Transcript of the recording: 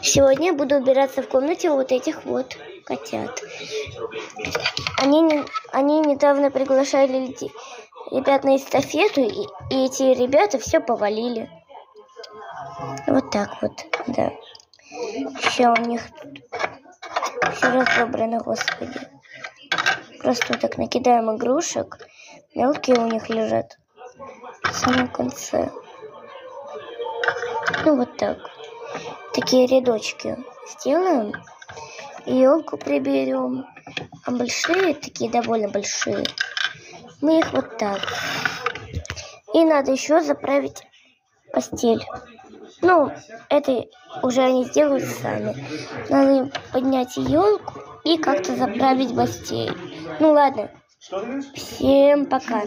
Сегодня я буду убираться в комнате вот этих вот котят. Они недавно приглашали ребят на эстафету, и эти ребята все повалили. Вот так вот, да. Все у них все разобрано, господи. Просто вот так накидаем игрушек. Мелкие у них лежат в самом конце. Ну вот так. Такие рядочки сделаем. Елку приберем. А большие, такие довольно большие, мы их вот так. И надо еще заправить постель. Ну, это уже они сделают сами. Надо поднять елку и как-то заправить постель. Ну ладно. Всем пока.